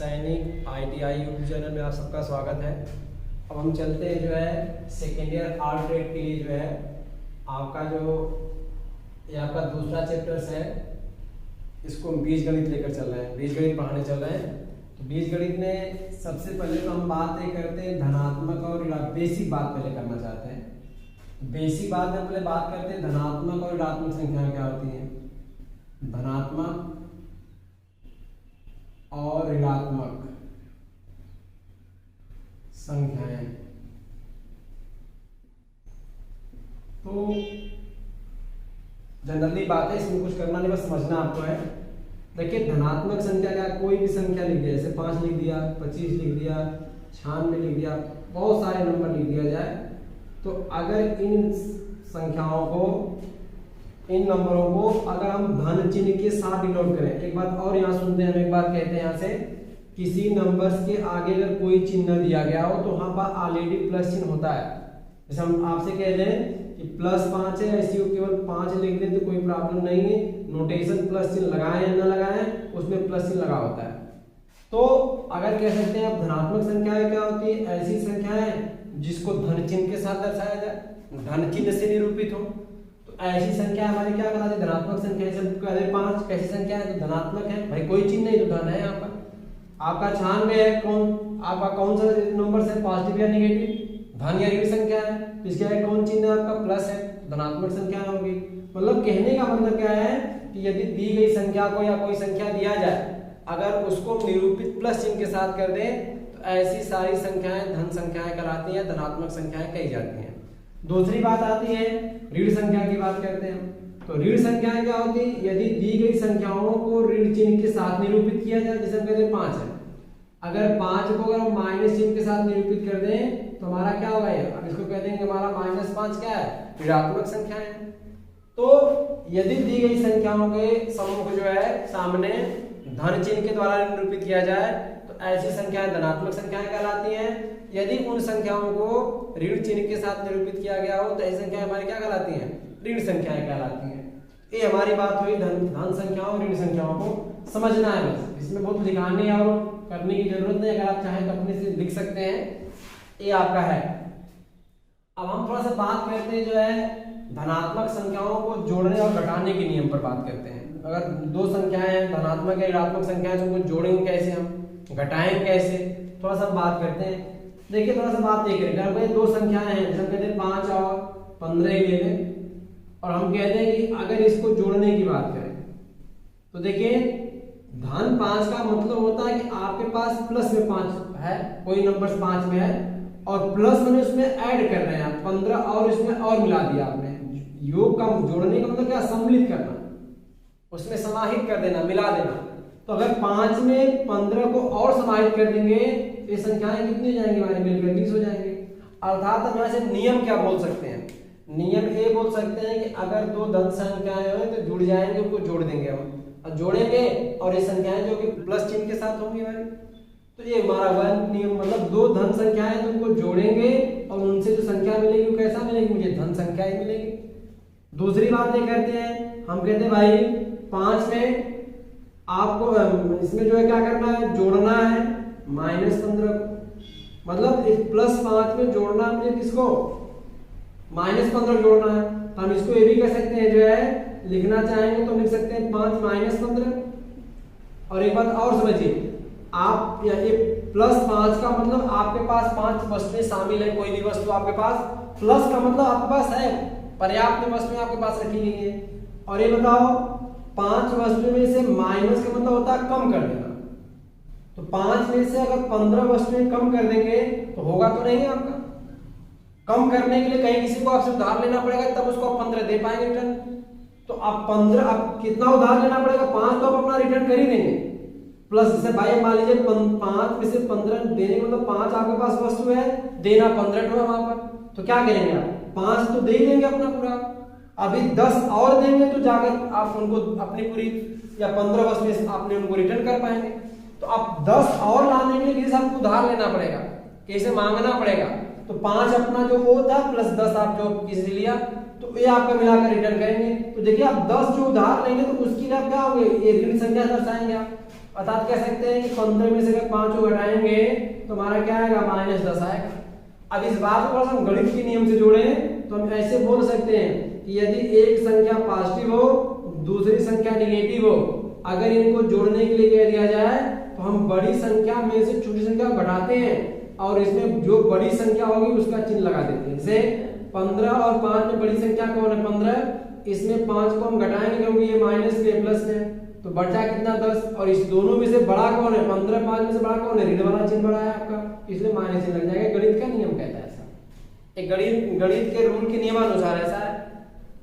सैनिक ITI YouTube channel में आप सबका स्वागत है। अब हम चलते हैं जो है सेकेंड ईयर आर्ट ट्रेड के लिए जो है आपका जो ये आपका दूसरा चैप्टर्स है, इसको हम बीजगणित लेकर चल रहे हैं, बीजगणित पढ़ाने चल रहे हैं। तो बीजगणित में सबसे पहले तो हम बात ये करते हैं धनात्मक और ऋणात्मक, बेसिक बात पहले करना चाहते हैं। बेसिक बात में पहले बात करते हैं धनात्मक और ऋणात्मक संख्याएं क्या होती हैं। धनात्मक और ऋणात्मक संख्याएं, तो जनरली बात है, इसमें कुछ करना नहीं, बस समझना आपको है। देखिए धनात्मक संख्या क्या, कोई भी संख्या लिख दिया, जैसे 5 लिख दिया, 25 लिख दिया, 96 लिख दिया, बहुत सारे नंबर लिख दिया जाए, तो अगर इन संख्याओं को, इन नंबरों को अगर हम धन चिन्ह के साथ डिनोट करें, एक बात और यहाँ सुनते हैं, हम एक बात कहते हैं यहाँ से, किसी नंबर्स के आगे अगर कोई चिन्ह दिया गया हो तो वहां पर ऑलरेडी प्लस चिन्ह होता है। जैसे हम आपसे कह रहे हैं कि +5 है, ऐसी केवल 5 लिख दें तो कोई प्रॉब्लम नहीं है, नोटेशन प्लस चिन्ह लगाएं या ना लगाएं उसमें प्लस चिन्ह लगा होता है। तो अगर कह सकते हैं अब धनात्मक संख्याएं क्या होती है, ऐसी संख्याएं जिसको धन चिन्ह के साथ दर्शाया जाए, धन चिन्ह से निरूपित हो, ऐसी संख्या हमारी क्या कहलाती है, धनात्मक संख्या। जब कह 5 कैसी संख्या है तो धनात्मक है, भाई कोई चिन्ह नहीं तो धन है। यहाँ पर आपका 96 है, कौन आपका कौन सा नंबर है, पॉजिटिव या नेगेटिव, धन या ऋण संख्या है, तो इसके आगे कौन चिन्ह है आपका, प्लस है, धनात्मक संख्या होगी। मतलब कहने का मतलब क्या है कि यदि दी गई संख्या को या कोई संख्या दिया जाए, अगर उसको निरूपित प्लस चिन्ह के साथ कर दें तो ऐसी सारी संख्याएं धन संख्याएं कहलाती हैं, धनात्मक संख्याएं कही जाती हैं। दूसरी बात आती है ऋण संख्या की बात करते हैं। तो ऋण संख्याएं क्या होती है, यदि दी गई संख्याओं को ऋण चिन्ह के साथ निरूपित किया जाए, जैसे हम कहते हैं 5 है, अगर 5 को अगर हम माइनस चिन्ह के साथ निरूपित कर दें तो हमारा क्या होगा, अब इसको कह देंगे हमारा -5 क्या है, ऋणात्मक संख्या है। तो यदि दी गई संख्याओं के समूह को जो है सामने धन चिन्ह के द्वारा निरूपित किया जाए तो ऐसी संख्याएं धनात्मक संख्याएं कहलाती हैं। यदि उन संख्याओं को ऋण चिन्ह के साथ निरूपित किया गया हो तो ऐसी संख्याएं हमारी क्या कहलाती हैं, ऋण संख्याएं कहलाती हैं। ये हमारी बात हुई धन संख्याओं और ऋण संख्याओं को समझना है, बस इसमें बहुत लिखाने और करने की जरूरत नहीं, अगर आप चाहें तो अपने से लिख सकते हैं, ये आपका है। अब हम थोड़ा सा बात करते हैं जो है धनात्मक संख्याओं को जोड़ने और घटाने के नियम पर बात करते हैं। अगर दो संख्याएं हैं, धनात्मक या ऋणात्मक संख्याएं, तो उनको जोड़ेंगे कैसे, हम घटाएंगे कैसे, थोड़ा सा बात करते हैं। देखिए थोड़ा सा बात ये करें, अगर भाई दो संख्याएं हैं, जैसे हम कहते हैं 5 और 15 ले लें, और हम कहते हैं कि अगर इसको जोड़ने की बात करें तो देखिए धन 5 का मतलब होता है कि आपके पास प्लस में 5 है, कोई नंबर 5 में है और प्लस में उसमें ऐड कर रहे हैं 15 और इसमें और मिला दिया आपने। योग का जोड़ने का मतलब क्या, सम्मिलित करना, उसमें समाहित कर देना, मिला देना। तो अगर 5 में 15 को और समाहित कर देंगे तो ये संख्याएं कितनी हो जाएंगी हमारे, मिलकर 20 हो जाएंगे। अर्थात हम यहाँ से नियम क्या बोल सकते हैं, नियम ये बोल सकते हैं कि अगर दो धन संख्याएं हो तो जुड़ जाएंगे, उनको जोड़ देंगे हम, और जोड़ेंगे और ये संख्याएं जो कि प्लस चिन्ह के साथ होंगी हमारी, तो ये हमारा वन नियम, मतलब दो धन संख्याएं तो उनको जोड़ेंगे और उनसे जो संख्या मिलेगी वो कैसा मिलेगी, मुझे धन संख्या ही मिलेगी। दूसरी बात ये कहते हैं, हम कहते हैं भाई 5 में आपको इसमें जो है क्या करना है, जोड़ना है -15 को, मतलब इस +5 में जोड़ना है मुझे किसको, -15 जोड़ना है। तो हम इसको ये भी कह सकते हैं जो है, लिखना चाहेंगे तो लिख सकते हैं 5 - 15। और एक बात और समझिए, आप ये +5 का मतलब आपके पास 5 वस्तुएं शामिल है, कोई भी वस्तु आपके पास, प्लस का मतलब आपके पास है, पर्याप्त वस्तुएं आपके पास रखी गई है। और ये बताओ 5 वस्तुओं में से माइनस का मतलब होता है कम कर देना, तो 5 में से अगर 15 वस्तुएं कम कर देंगे तो होगा तो नहीं आपका। कम करने के लिए कहीं किसी को आपसे उधार लेना पड़ेगा, तब उसको आप 15 दे पाएंगे रिटर्न। तो आप 15, अब कितना उधार लेना पड़ेगा, 5 तो आप अपना रिटर्न कर ही देंगे, प्लस जैसे भाई मान लीजिए 5 में से 15 देने का मतलब 5 आपके पास वस्तु है, देना 15 है वहां पर, तो क्या करेंगे आप 5 तो दे ही देंगे अपना पूरा, अभी 10 और देंगे तो जाकर आप उनको अपनी पूरी या 15 वस्तुएं आपने उनको रिटर्न कर पाएंगे। तो आप 10 और लाने के लिए किसी से आपको उधार लेना पड़ेगा, कैसे मांगना पड़ेगा। तो 5 अपना जो वो था प्लस 10 आप जो किसी से लिया, तो ये आपका मिलाकर रिटर्न करेंगे। तो देखिए आप 10 जो उधार लेंगे तो उसके लिए आप क्या होंगे, ये ऋण संख्या दर्शाएंगे आप, अर्थात कह सकते हैं कि 15 में से अगर 5 को घटाएंगे तो हमारा क्या आएगा, -10 आएगा। अब इस बात को हम गणित के नियम से जोड़ें तो हम ऐसे बोल सकते हैं कि यदि एक संख्या पॉजिटिव हो दूसरी संख्या निगेटिव हो, अगर इनको जोड़ने के लिए कह दिया जाए तो हम बड़ी संख्या में से छोटी संख्या घटाते हैं और इसमें जो बड़ी संख्या होगी उसका चिन्ह लगा देते हैं। जैसे 15 और 5 में बड़ी संख्या कौन है, 15, इसमें 5 को हम घटाएंगे क्योंकि ये माइनस में प्लस में, तो बचा कितना 10, और इस दोनों में से बड़ा कौन है, 15 5 में से बड़ा कौन है, ऋण वाला चिन्ह बड़ा है आपका, इसलिए माइनस चिन्ह लग जाएगा। गणित का नियम कहता है ऐसा, एक गणित के रूल के नियमानुसार ऐसा है।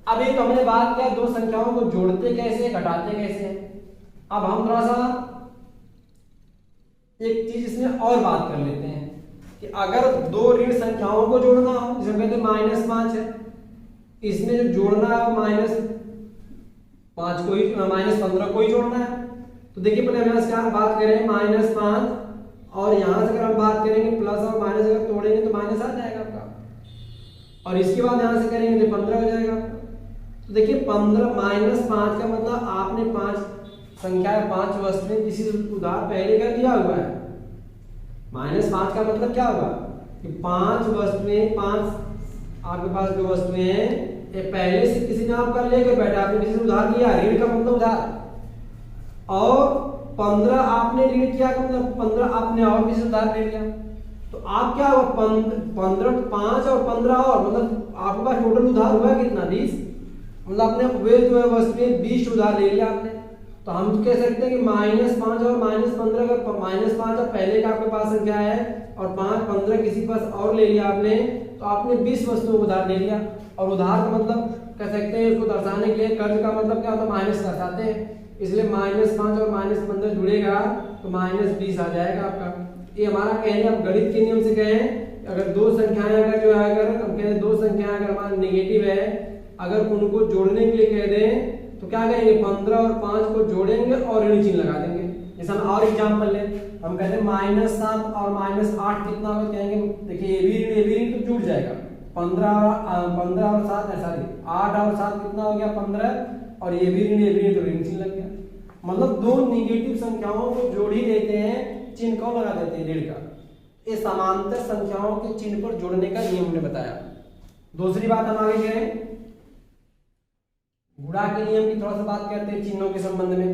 अब एक हमने बात किया दो संख्याओं को जोड़ते कैसे घटाते कैसे हैं। अब हम थोड़ा सा एक चीज इसमें और बात कर लेते हैं कि अगर दो ऋण संख्याओं को जोड़ना हो, जिसे कहते हैं -5 है, इसमें जो जोड़ना है -5 को ही -15 को ही जोड़ना है। तो देखिए पहले हम यहाँ से क्या बात करें, -5 और यहां से अगर हम बात करेंगे प्लस और माइनस अगर तोड़ेंगे तो माइनस आ जाएगा आपका, और इसके बाद यहां से करेंगे तो 15 हो जाएगा आपका। तो देखिए 15 -5 का मतलब आपने 5 संख्या 5 वस्तुएं किसी उधार पहले कर दिया हुआ है। -5 का मतलब क्या हुआ कि 5 वस्तुएं, 5 आपके पास जो वस्तुएं हैं ये पहले से किसी ने आपका लेकर बैठा, आपने किसी से उधार लिया, ऋण का मतलब उधार, और 15 आपने ऋण किया मतलब 15 आपने और किसी से उधार ले लिया। तो आप क्या हुआ 15 5 और 15 और मतलब आपके पास टोटल उधार हुआ कितना 20, मतलब आपने वे जो है वस्तुएं 20 उधार ले लिया आपने। तो हम कह सकते हैं कि -5 और -15, अगर -5 पहले का आपके पास संख्या है और 5 15 किसी पास और ले लिया आपने, तो आपने 20 वस्तुओं को उधार ले लिया। और उधार का मतलब कह सकते हैं इसको दर्शाने के लिए, कर्ज का मतलब क्या होता है माइनस दर्शाते हैं, इसलिए -5 और -15 जुड़ेगा तो -20 आ जाएगा आपका। ये हमारा कहने, अब गणित के नियम से कहें अगर दो संख्याएं अगर जो है अगर हम कहते हैं दो संख्याएं अगर हमारा नेगेटिव है, अगर उनको जोड़ने के लिए कह दें तो क्या करेंगे 15 और 5 को जोड़ेंगे और ऋण चिन्ह लगा देंगे। जैसे हम और एग्जांपल लें, हम कहते हैं -7 और -8 कितना होगा, कहेंगे देखिए ये भी ऋण तो जुड़ जाएगा, 15 और 7 सॉरी 8 और 7 कितना हो गया 15, और ये भी ऋण तो ऋण चिन्ह लग गया। मतलब दो निगेटिव संख्याओं को जोड़ ही देते हैं, चिन्ह कौन लगा देते हैं ऋण का। ये समांतर संख्याओं के चिन्ह पर जोड़ने का नियम हमने बताया। दूसरी बात हम आगे करें, गुणा के नियम की थोड़ा सा बात करते हैं चिन्हों के संबंध में।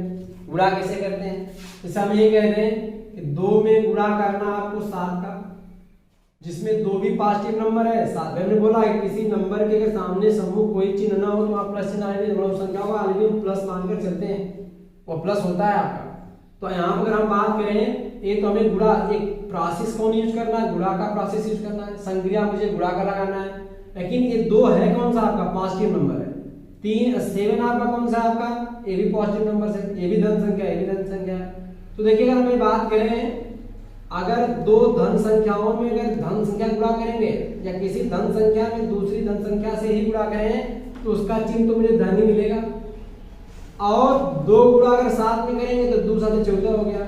गुणा कैसे करते हैं, जैसे हम ये कहते हैं कि 2 में गुणा करना आपको 7 का, जिसमें 2 भी पॉजिटिव नंबर है, 7 हमने बोला है किसी नंबर के अगर सामने समूह कोई चिन्ह ना हो तो आप प्लस चिन्ह आएंगे, संख्या को ऑलरेडी हम प्लस मानकर चलते हैं, वो प्लस होता है आपका। तो यहाँ पर अगर हम बात करें ये तो हमें गुणा एक प्रोसेस कौन यूज करना है, गुणा का प्रोसेस यूज करना है, संक्रिया मुझे गुणा का लगाना है। लेकिन ये 2 है कौन सा आपका पॉजिटिव नंबर है, 7 आपका कौन सा आपका, ये भी पॉजिटिव नंबर से, ये भी धन संख्या ये भी धन संख्या है। तो देखिए अगर हम बात करें अगर दो धन संख्याओं में अगर धन संख्या गुणा करेंगे या किसी धन संख्या में दूसरी धन संख्या से ही गुणा करें तो उसका चिन्ह तो मुझे धन ही मिलेगा, और 2 गुणा अगर साथ में करेंगे तो 2 साथ 14 हो गया।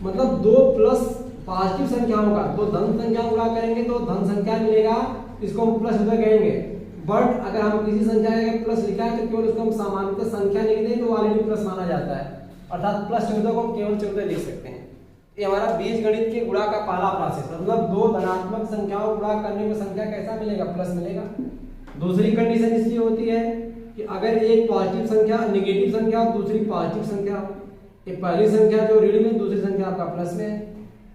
मतलब 2 प्लस पॉजिटिव संख्याओं का, तो धन संख्या गुणा करेंगे तो धन संख्या मिलेगा, इसको हम प्लस उधर कहेंगे। बट अगर हम किसी संख्या का प्लस लिखा है तो केवल उसको हम सामान्यतः संख्या लिख दें तो ऑलरेडी प्लस माना जाता है, अर्थात +14 को हम केवल 14 लिख सकते हैं। ये हमारा बीजगणित के गुणा का पहला प्रोसेस, मतलब 2 धनात्मक संख्याओं गुणा करने में संख्या कैसा मिलेगा, प्लस मिलेगा। दूसरी कंडीशन इसकी होती है कि अगर एक पॉजिटिव संख्या नेगेटिव संख्या और दूसरी पॉजिटिव संख्या, एक पहली संख्या जो ऋण में दूसरी संख्या आपका प्लस में,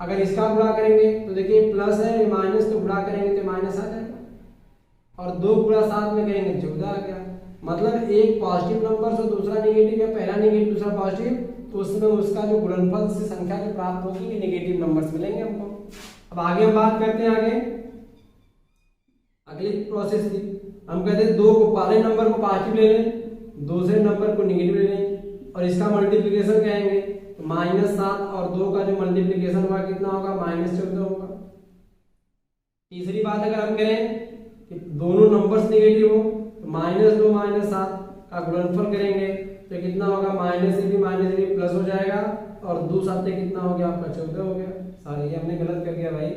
अगर इसका गुणा करेंगे तो देखिए प्लस है ये माइनस, तो गुणा करेंगे तो माइनस आ जाएगा, और 2 गुणा साथ में करेंगे 14 आ गया। मतलब एक पॉजिटिव नंबर से दूसरा नेगेटिव या पहला नेगेटिव दूसरा पॉजिटिव, तो उसमें उसका जो गुणनफल से संख्या जो प्राप्त होगी ये नेगेटिव नंबर्स मिलेंगे हमको। अब आगे हम बात करते हैं आगे अगली प्रोसेस की, हम कहते हैं 2 को पहले नंबर को पॉजिटिव ले लें, दूसरे नंबर को नेगेटिव ले लें और इसका मल्टीप्लिकेशन कहेंगे तो -7 और 2 का जो मल्टीप्लिकेशन हुआ कितना होगा -14 होगा। तीसरी बात अगर हम करें कि दोनों नंबर्स नेगेटिव हो तो -2 -7 का गुणनफल करेंगे तो कितना होगा -3 प्लस हो जाएगा, और 2 साथ कितना हो गया आपका 14 हो गया। सॉरी ये हमने गलत कर दिया भाई,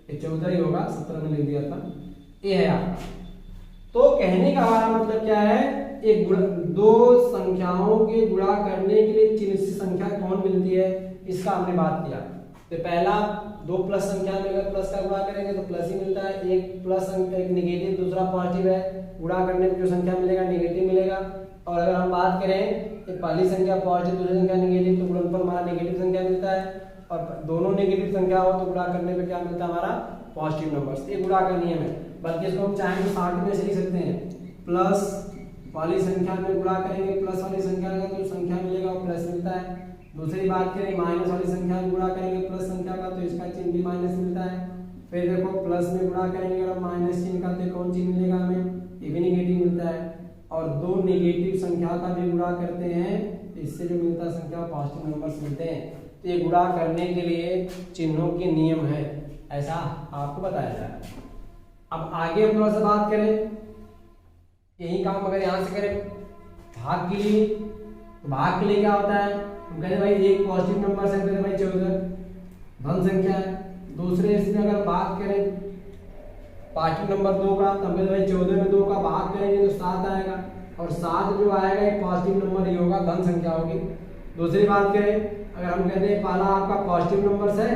ये 14 ही होगा, 17 में लिख दिया था, ये है आपका। तो कहने का हमारा मतलब क्या है, एक दो संख्याओं के गुणा करने के लिए चिन्ह से संख्या कौन मिलती है, इसका हमने बात किया। तो पहला दो प्लस संख्या में अगर प्लस का गुणा करेंगे तो प्लस ही मिलता है, एक प्लस एक निगेटिव दूसरा पॉजिटिव है, गुणा करने में जो संख्या मिलेगा नेगेटिव मिलेगा। और अगर हम बात करें कि पहली संख्या पॉजिटिव दूसरी संख्या नेगेटिव तो गुणनफल हमारा नेगेटिव संख्या मिलता है, और दोनों नेगेटिव संख्या हो तो गुणा करने पे क्या मिलता है हमारा पॉजिटिव नंबर। ये गुणा का नियम है, बल्कि इसको हम चाहें तो साथ में से लिख सकते हैं, प्लस वाली संख्या में गुणा करेंगे प्लस वाली संख्या का तो संख्या मिलेगा वो प्लस मिलता है। दूसरी बात करें माइनस वाली संख्या में गुणा करेंगे प्लस संख्या का तो इसका चिन्ह भी माइनस मिलता है। फिर देखो प्लस में गुणा करेंगे अगर माइनस चिन्ह का तो कौन चिन्ह मिलेगा हमें, ये भी नेगेटिव मिलता है। और दो नेगेटिव संख्या का भी गुणा करते हैं इससे जो मिलता है संख्या पॉजिटिव नंबर्स मिलते हैं। तो ये गुणा करने के लिए चिन्हों के नियम है, ऐसा आपको बताया जाए। अब आगे हम थोड़ा सा बात करें, यही काम अगर यहाँ से करें भाग के लिए, तो भाग के लिए क्या होता है, हम कहते हैं भाई एक पॉजिटिव नंबर से कहते हैं भाई 14 धन संख्या है। दूसरे इसमें अगर भाग करें पॉजिटिव नंबर 2 का तो हम कहते हैं भाई 14 में 2 का भाग करेंगे तो 7 आएगा, और 7 जो आएगा एक पॉजिटिव नंबर ही होगा, धन संख्या होगी। दूसरी बात करें अगर हम कहते हैं पहला आपका पॉजिटिव नंबर है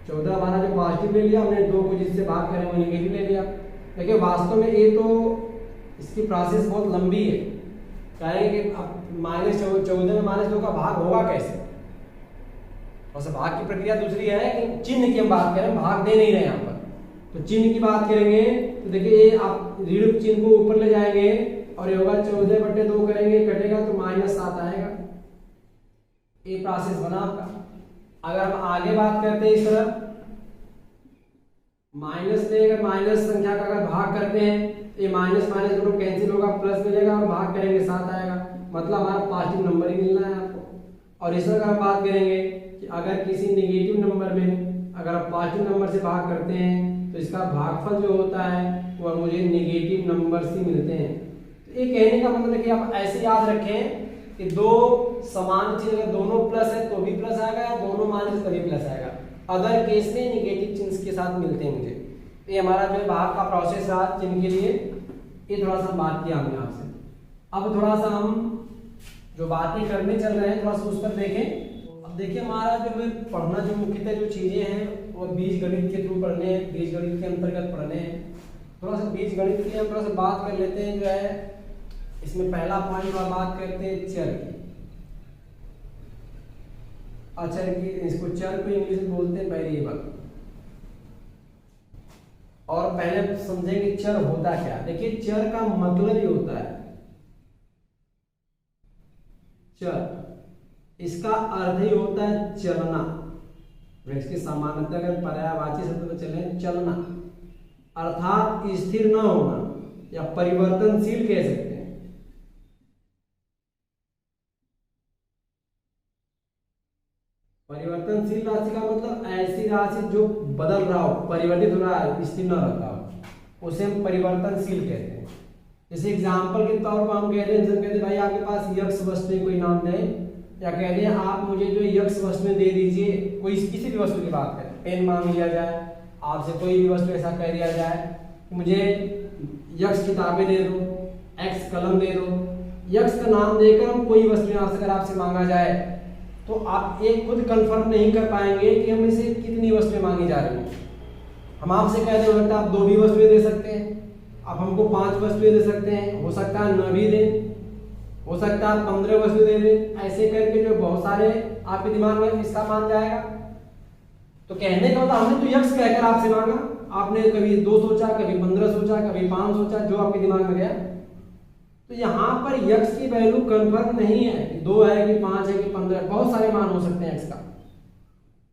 14, हमारा जो पॉजिटिव ले लिया हमने, 2 को जिससे भाग करें वो नेगेटिव ले लिया। देखिए वास्तव में ये तो इसकी प्रोसेस बहुत लंबी है, कहेंगे कि अब -14 में -2 का भाग होगा कैसे, और भाग की प्रक्रिया दूसरी है कि चिन्ह की हम बात करें, भाग दे नहीं रहे यहाँ पर। तो चिन्ह की बात करेंगे तो देखिए ये आप ऋण चिन्ह को ऊपर ले जाएंगे और ये होगा 14/2 करेंगे कटेगा तो -7 आएगा। ये प्रोसेस बना आपका। अगर हम आगे बात करते हैं इस तरह माइनस में, अगर माइनस संख्या का अगर भाग करते हैं ये माइनस माइनस दोनों कैंसिल होगा, प्लस मिलेगा और भाग करेंगे 7 आएगा, मतलब हमारा पॉजिटिव नंबर ही मिलना है आपको। और इस तरह हम बात करेंगे कि अगर किसी नेगेटिव नंबर में अगर आप पॉजिटिव नंबर से भाग करते हैं तो इसका भागफल जो होता है वो मुझे नेगेटिव नंबर ही मिलते हैं। तो ये कहने का मतलब है कि आप ऐसे याद रखें कि दो समान चीज अगर दोनों प्लस है तो भी प्लस आएगा, या दोनों माइनस तभी प्लस आएगा, अदर केस में नेगेटिव चिन्ह के साथ मिलते हैं मुझे। ये हमारा जो भाग का प्रोसेस रहा चिन्ह के लिए, ये थोड़ा सा बात किया हमने आपसे। अब थोड़ा सा हम जो बातें करने चल रहे हैं थोड़ा सा उस पर देखें। अब देखिए हमारा जो पढ़ना जो मुख्यतः जो चीजें हैं वो बीज गणित के थ्रू पढ़ने हैं, बीज गणित के अंतर्गत पढ़ने हैं। थोड़ा सा बीज गणित की हम थोड़ा सा बात कर लेते हैं। जो है इसमें पहला पॉइंट हम बात करते हैं चर की। अचर की, इसको चर को इंग्लिश में बोलते हैं वेरिएबल। और पहले समझेंगे चर होता क्या। देखिए चर का मतलब ही होता है चर, इसका अर्थ ही होता है चलना। इसकी सामान्यतः अगर पर्यायवाची शब्द में चले चलना, अर्थात स्थिर न होना या परिवर्तनशील कह सकते हैं। परिवर्तनशील राशि का मतलब ऐसी राशि जो बदल रहा हो, परिवर्तित हो रहा है, स्थिर न रहता हो, उसे हम परिवर्तनशील कहते हैं। जैसे एग्जाम्पल के तौर पर हम कहते हैं भाई आपके पास यक्ष वस्तु कोई नाम दें, या कहते हैं आप मुझे जो यक्ष वस्तु दे दीजिए, कोई किसी भी वस्तु की बात करें, पेन मांग लिया जाए आपसे, कोई भी वस्तु ऐसा कह दिया जाए कि मुझे यक्ष किताबें दे दो, एक्स कलम दे दो, यक्ष का नाम देकर हम कोई वस्तु यहाँ से अगर आपसे मांगा जाए तो आप एक खुद कंफर्म नहीं कर पाएंगे कि हम इसे कितनी वस्तुएं मांगी जा रही हैं। हम आपसे कहते हैं आप 2 भी वस्तुएं दे सकते हैं, आप हमको 5 वस्तुएं दे सकते हैं, हो सकता है 9 भी दें, हो सकता है आप 15 वस्तु दे दें। ऐसे करके जो बहुत सारे आपके दिमाग में इसका मान जाएगा। तो कहने का मतलब हमने तो यक्ष कहकर आपसे मांगा, आपने कभी 2 सोचा, कभी 15 सोचा, कभी 5 सोचा, जो आपके दिमाग में गया। तो यहाँ पर यक्ष की वैल्यू कंफर्म नहीं है कि 2 है कि 5 है कि 15, बहुत सारे मान हो सकते हैं यक्ष का।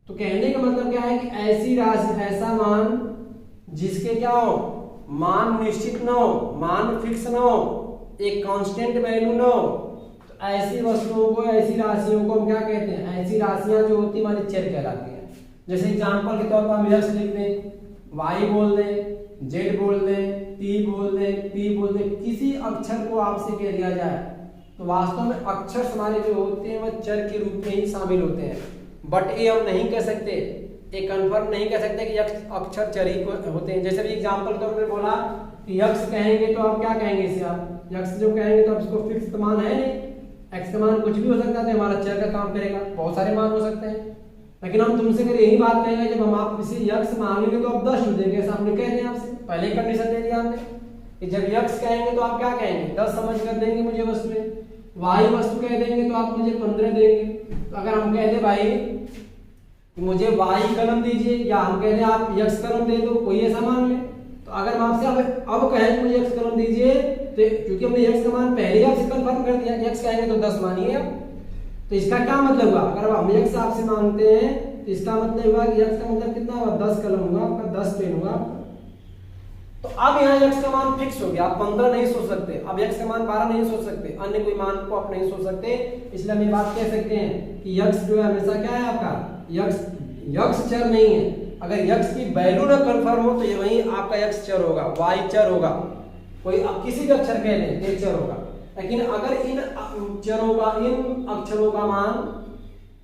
तो कहने का मतलब क्या है कि ऐसी राशि, ऐसा मान जिसके क्या हो, मान निश्चित न हो, मान फिक्स न हो, एक कांस्टेंट वैल्यू न हो, तो ऐसी वस्तुओं को, ऐसी राशियों को हम क्या कहते हैं, ऐसी राशियां जो होती हमारी चर कहलाती हैं। जैसे एग्जांपल के तौर पर हम यक्ष लिख दें, वाई बोल दें, जेड बोल दें, टी बोल दें, पी बोल दें, किसी अक्षर को आपसे कह दिया जाए तो वास्तव में अक्षर हमारे जो होते हैं वह चर के रूप में ही शामिल होते हैं। बट ये हम नहीं कह सकते, ये कंफर्म नहीं कह सकते कि अक्षर चर ही होते हैं। जैसे भी एग्जांपल के तौर पर बोला कि यक्ष कहेंगे तो आप क्या कहेंगे इसे, आप यक्ष जो कहेंगे तो अब इसको फिक्स मान है नहीं, x का मान कुछ भी हो सकता है, तो हमारा चर का काम करेगा, बहुत सारे मान हो सकते हैं। लेकिन हम तुमसे अगर यही बात कहेंगे, जब हम आप किसी x मांगेंगे तो आप 10 देंगे, ऐसा हमने कह दिया आपसे, पहले ही कंडीशन दे दिया हमने कि जब x कहेंगे तो आप क्या कहेंगे, 10 समझ कर देंगे मुझे वस्तुएं, y वस्तु कह देंगे तो आप मुझे 15 देंगे। तो अगर हम कह दे भाई कि मुझे y कलम दीजिए, या हम कह दें आप x कलम दे दो, कोई ऐसा मान ले, तो अगर हम आपसे अब कहें कि मुझे x कलम दीजिए, तो क्योंकि हमने x का मान पहले ही आपसे कंफर्म कर दिया, x कहेंगे तो 10 मानिए आप, तो इसका क्या मतलब हुआ, अगर हम x आपसे मांगते हैं तो इसका मतलब हुआ कि x का मतलब कितना हुआ, 10 कलम हुआ आपका, 10 पेन हुआ आपका। तो अब यहाँ x का मान फिक्स हो गया, आप 15 नहीं सोच सकते, अब x का मान 12 नहीं सोच सकते, अन्य कोई मान को आप नहीं सोच सकते। इसलिए हम ये बात कह सकते हैं कि x जो है हमेशा क्या है आपका, x चर नहीं है। अगर x की वैल्यू ना कंफर्म हो तो ये वही आपका x चर होगा, y चर होगा, कोई अब किसी भी अक्षर कह लें एक चर होगा। लेकिन अगर इन चरों का, इन अक्षरों का मान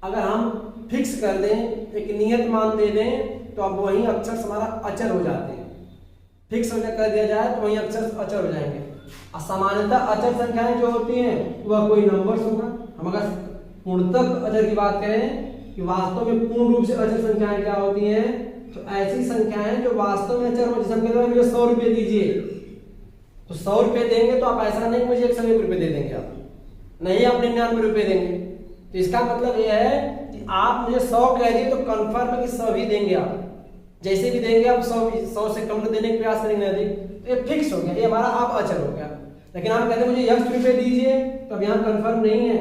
अगर हम फिक्स कर दें, एक नियत मान दे दें, तो अब वही अक्षर हमारा अचर हो जाते हैं। फिक्स कर दिया जाए तो वही अक्षर अचर हो जाएंगे। सामान्यतः अचर संख्याएं जो होती हैं वह कोई नंबर्स होगा। हम अगर पूर्णतः अचर की बात करें कि वास्तव में पूर्ण रूप से अचर संख्याएं क्या होती हैं, तो ऐसी संख्याएं जो वास्तव में अचर हो, जैसे हम कहते हैं मुझे 100 रुपये दीजिए, तो 100 रुपये देंगे तो आप ऐसा नहीं मुझे 101 रुपये दे देंगे, आप नहीं, आप 99 रुपये देंगे। तो इसका मतलब यह है कि आप मुझे 100 कह दिए तो कंफर्म है कि 100 ही देंगे, आप जैसे भी देंगे आप 100 से कम देने का प्रयास करेंगे अधिक, तो ये फिक्स हो गया, ये हमारा आप अचर हो गया। लेकिन आप कहते हैं मुझे x रुपये दीजिए, तो अब यहाँ कंफर्म नहीं है,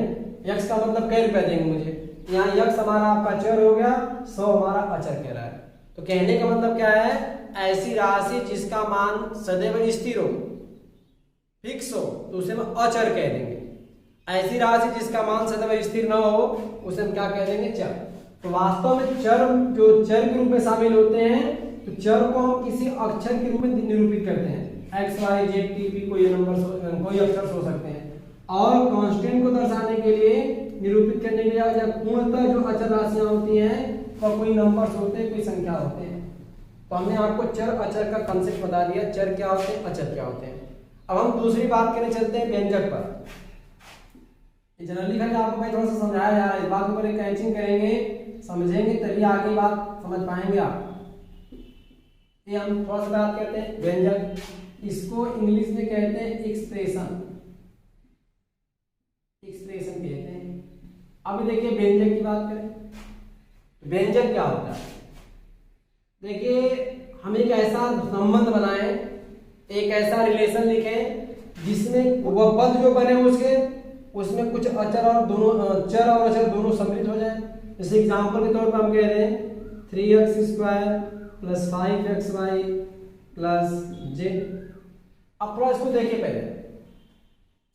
x का मतलब कै रुपये देंगे मुझे, यहाँ x हमारा आपका चर हो गया, 100 हमारा अचर कह रहा है। तो कहने का मतलब क्या है, ऐसी राशि जिसका मान सदैव स्थिर हो, फिक्स हो, तो उसे हम अचर कह देंगे। ऐसी राशि जिसका मान सदैव स्थिर न हो उसे हम क्या कह देंगे, चर। तो वास्तव में चर जो चर के रूप में शामिल होते हैं, तो चर को हम किसी अक्षर के रूप में निरूपित करते हैं, x y z t p कोई नंबर कोई अक्षर हो सकते हैं। और कांस्टेंट को दर्शाने के लिए, निरूपित करने के लिए, या पूर्णतः जो अचर राशियां होती हैं वह कोई नंबर्स होते हैं, कोई संख्या होते हैं। तो हमने आपको चर अचर का कंसेप्ट बता दिया, चर क्या होते हैं, अचर क्या होते हैं। अब हम दूसरी बात करने चलते हैं व्यंजक पर। जनरली करके आपको मैं थोड़ा सा समझाया जा रहा है, इस बात को कैचिंग करेंगे, समझेंगे, तभी आगे बात समझ पाएंगे आप। ये हम थोड़ा सा बात करते हैं व्यंजक, इसको इंग्लिश में कहते हैं एक्सप्रेशन, एक्सप्रेशन कहते हैं। अब देखिए व्यंजक की बात करें, व्यंजक क्या होता है। देखिए हम एक ऐसा संबंध बनाएं, एक ऐसा रिलेशन लिखें जिसमें वह पद जो बने उसमें कुछ अचर और दोनों चर और अचर दोनों सम्मिलित हो जाए। जैसे एग्जांपल के तौर पर हम कह रहे हैं 3x² + 5xy + z। अब थोड़ा इसको देखिए पहले,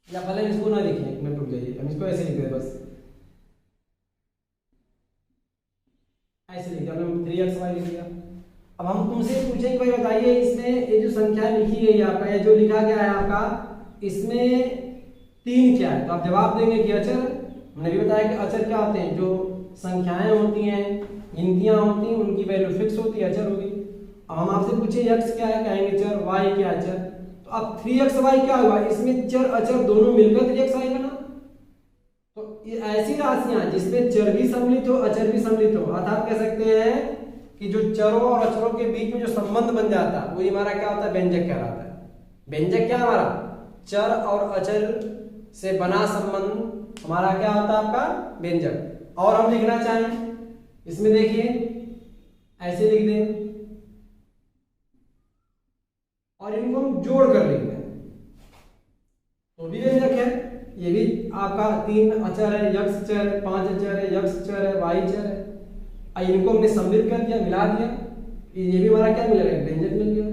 या पहले इसको ना देखिए, मैं टूट जाइए, हम इसको ऐसे लिख दे, बस ऐसे लिख दिया, हमने 3xy लिख दिया। अब हम तुमसे पूछेंगे भाई बताइए, इसमें ये जो संख्या लिखी गई है आपका, ये जो लिखा गया है आपका, इसमें 3 क्या है, तो आप जवाब देंगे कि अचर। हमने भी बताया कि अचर क्या होते हैं, जो संख्याएं होती हैं, गिनतियां होती हैं, उनकी वैल्यू फिक्स होती है, अचर होगी। अब हम आपसे पूछे x क्या है, कहेंगे चर, y क्या है, चर। तो अब 3xy क्या हुआ, इसमें चर अचर दोनों मिलकर 3xy बना। तो ये ऐसी राशियां जिसमें चर भी सम्मिलित हो, अचर भी सम्मिलित हो, अर्थात कह सकते हैं कि जो चरों और अचरों के बीच में जो संबंध बन जाता है वही हमारा क्या होता है, व्यंजक कहलाता है। व्यंजक क्या हमारा, चर और अचर से बना संबंध हमारा क्या होता है, आपका व्यंजक। और हम लिखना चाहें इसमें देखिए ऐसे लिख दें, और इनको हम जोड़ कर लिख दें तो भी व्यंजक है। ये भी आपका 3 अचर है, x चर, 5 अचर है, x चर है, y चर है, इनको हमने सम्मिलित कर दिया, मिला दिया, ये भी हमारा क्या मिल गया, व्यंजक मिल गया।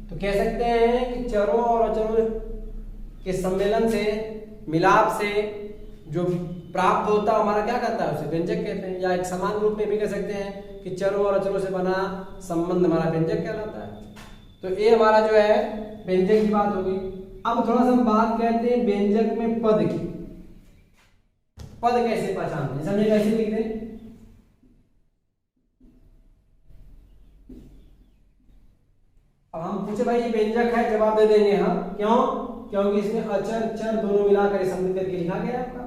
तो कह सकते हैं कि चरों और अचरों के सम्मेलन से, मिलाप से जो प्राप्त होता है हमारा क्या कहता है, उसे व्यंजक कहते हैं। या एक समान रूप में भी कह सकते हैं कि चरों और अचरों से बना संबंध हमारा व्यंजक कहलाता है। तो ये हमारा जो है व्यंजक की बात होगी। अब थोड़ा सा हम बात करते हैं व्यंजक में पद की। पद कैसे पहचानते हैं, समझे, कैसे लिख दें। अब हम पूछे भाई ये व्यंजक है, जवाब दे देंगे हाँ, क्यों, क्योंकि इसमें अचर चर दोनों मिलाकर सम्मिलित करके लिखा गया आपका।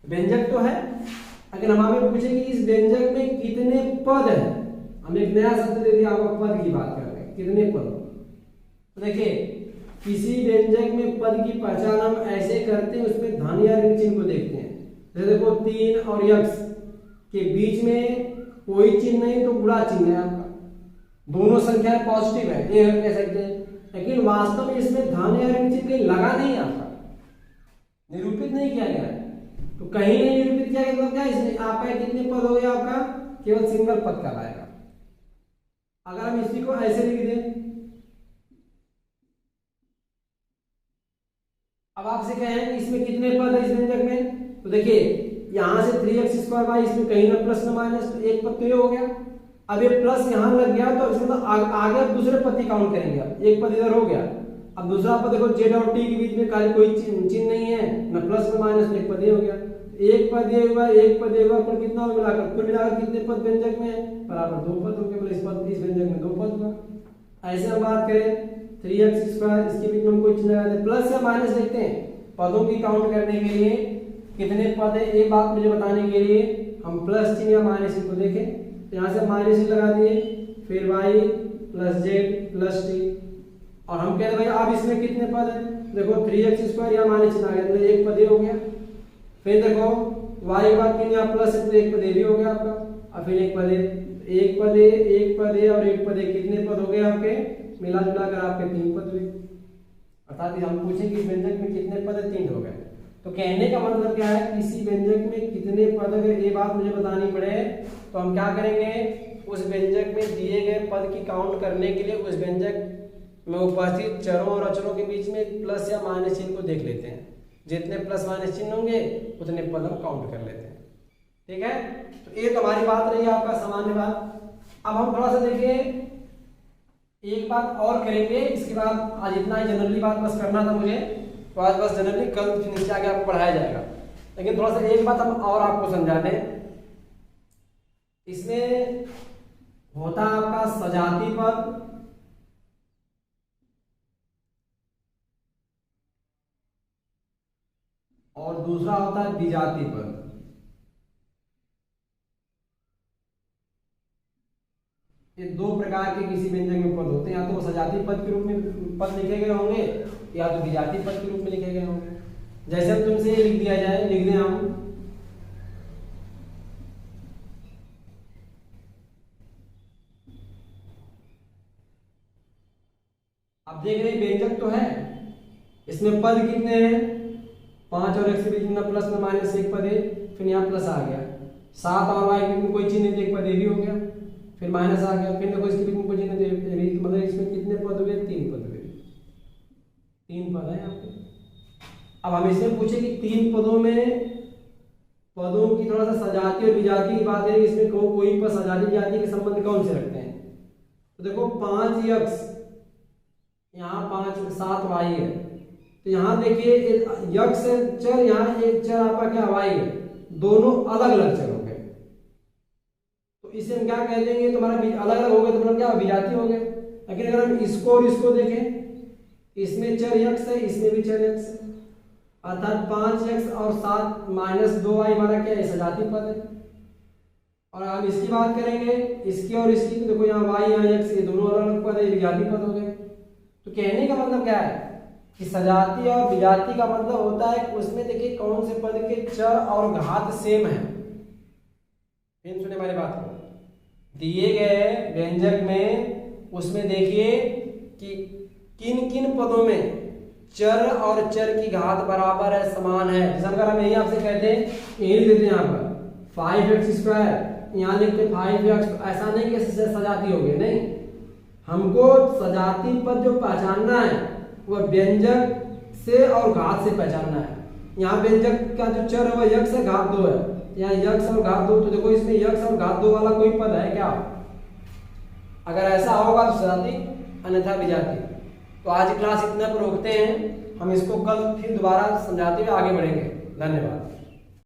व्यंजक तो है, अगर हम हमें पूछे कि इस व्यंजक में कितने पद है, हम एक नया शब्द दे दिया, आपको पद की बात कर रहे हैं, कितने पद। तो देखिए किसी व्यंजक में पद की पहचान हम ऐसे करते हैं, उसमें धन या ऋण चिन्ह को देखते हैं। जैसे देखो 3 और यक्स के बीच में कोई चिन्ह नहीं तो बुरा चिन्ह है आपका, दोनों संख्याएं पॉजिटिव है, ये हम कह सकते हैं। लेकिन वास्तव में इसमें धन या ऋण चिन्ह कहीं लगा नहीं, आपका निरूपित नहीं किया गया है। तो कहीं नहीं निरूपित किया गया तो क्या इसमें आपका कितने पद हो गया, आपका केवल सिंगल पद का आएगा। अगर हम इसी को ऐसे लिख दें, अब आपसे कहें इसमें कितने पद है इस व्यंजक में, तो देखिए यहां से 3x² y, इसमें कहीं ना प्लस ना माइनस, तो एक पद तो ये हो गया। अब ये प्लस यहां लग गया तो इसमें आगे दूसरे पद की काउंट करेंगे, अब एक पद इधर हो गया। अब दूसरा पद देखो z और t के बीच में कोई चिन्ह नहीं है, ना प्लस ना माइनस, एक पद ये हो गया। एक पद ये हुआ, एक पद ये हुआ, कुल कितना मिलाकर, कुल मिलाकर कितने पद व्यंजक में है, बराबर 2 पद हो गए। इस व्यंजक में 2 पद हुआ। ऐसे हम बात करें 3x², इसके बीच में हम कोई चिन्ह लगा दें, प्लस या माइनस लिखते हैं पदों की काउंट करने के लिए कितने पद है, एक बात मुझे बताने के लिए हम प्लस चिन्ह या माइनस चिन्ह को देखें। तो यहाँ से माइनस चिन्ह लगा दिए, फिर y plus z plus t, और हम कहते हैं भाई अब इसमें कितने पद है, देखो 3x² या माइनस चिन्ह आ गया, मतलब एक पद ये हो गया। फिर देखो y के बाद किन या प्लस है तो एक पद ये भी हो गया आपका, और फिर एक पद एक पद और एक पद, कितने पद हो गए आपके, मिला जुला कर आपके 3 पद हुए। अर्थात हम पूछें कि व्यंजक में कितने पद है, 3 हो गए। तो कहने का मतलब क्या है, किसी व्यंजक में कितने पद, अगर ये बात मुझे बतानी पड़े तो हम क्या करेंगे, उस व्यंजक में दिए गए पद की काउंट करने के लिए उस व्यंजक में उपस्थित चरों और अचरों के बीच में प्लस या माइनस चिन्ह को देख लेते हैं। जितने प्लस माइनस चिन्ह होंगे उतने पद हम काउंट कर लेते हैं। ठीक है, तो ये तो हमारी बात रही आपका सामान्य बात। अब हम थोड़ा सा देखिए, एक बात और करेंगे, इसके बाद आज इतना ही जनरली बात बस करना था मुझे, तो आज बस जनरली, कल नीचे आगे आपको पढ़ाया जाएगा। लेकिन थोड़ा सा एक बात हम और आपको समझा दें, इसमें होता है आपका सजाती पद और दूसरा होता है विजातीय पद। ये 2 प्रकार के किसी व्यंजक में पद होते हैं, या तो सजातीय पद के रूप में पद लिखे गए होंगे या तो विजातीय पद के रूप में लिखे गए होंगे। जैसे अब तुमसे ये लिख दिया जाए, लिख दें हम अब देख रहे व्यंजक तो है, इसमें पद कितने हैं, 5 और x के बीच में प्लस ना माइनस एक पद है, फिर यहाँ प्लस आ गया, 7 और y के बीच में कोई चिन्ह नहीं, एक पद ये भी हो गया, फिर माइनस आ गया, फिर देखो इसके बीच में कोई चिन्ह नहीं, मतलब इसमें कितने पद हुए, 3 पद हुए, 3 पद है यहाँ पे। अब हम इसमें पूछे कि 3 पदों में पदों की थोड़ा सा सजाती और विजाती की बात है, इसमें कोई पद सजाती विजाती के संबंध कौन से रखते हैं। तो देखो 5x, यहाँ 5 7 y है, तो यहाँ देखिए यक्स चर, यहाँ एक चर आपका क्या y है, दोनों अलग अलग चर हो गए, तो इसे हम क्या कह देंगे, तुम्हारा अलग अलग हो गए तो मतलब क्या विजातीय हो गए। लेकिन अगर हम इसको और इसको देखें, इसमें चर यक्स है, इसमें भी चर यक्स है, अर्थात 5x और 7 माइनस 2y हमारा क्या है, सजातीय पद है। और हम इसकी बात करेंगे, इसकी और इसकी, तो देखो यहाँ y यहाँ x, ये दोनों अलग अलग पद है, विजातीय पद हो गए। तो कहने का मतलब क्या है कि सजाती और विजाती का मतलब होता है उसमें देखिए कौन से पद के चर और घात सेम है। फिर सुने हमारी बात को, दिए गए व्यंजक में उसमें देखिए कि किन किन पदों में चर और चर की घात बराबर है, समान है। जैसे अगर हम यही आपसे कहते हैं, यही लिखते हैं यहाँ पर 5x², यहाँ लिखते 5x, तो ऐसा नहीं कि सजाती हो गई, नहीं, हमको सजाती पद जो पहचानना है वह व्यंजक से और घात से पहचानना है। यहाँ व्यंजक का जो चर है वह यक्स है, घात 2 है, यहाँ यक्स और घात 2, तो देखो इसमें यक्स और घात 2 वाला कोई पद है क्या, अगर ऐसा होगा तो सजाती, अन्यथा विजाती। तो आज क्लास इतना पर रोकते हैं, हम इसको कल फिर दोबारा समझाते हुए आगे बढ़ेंगे। धन्यवाद।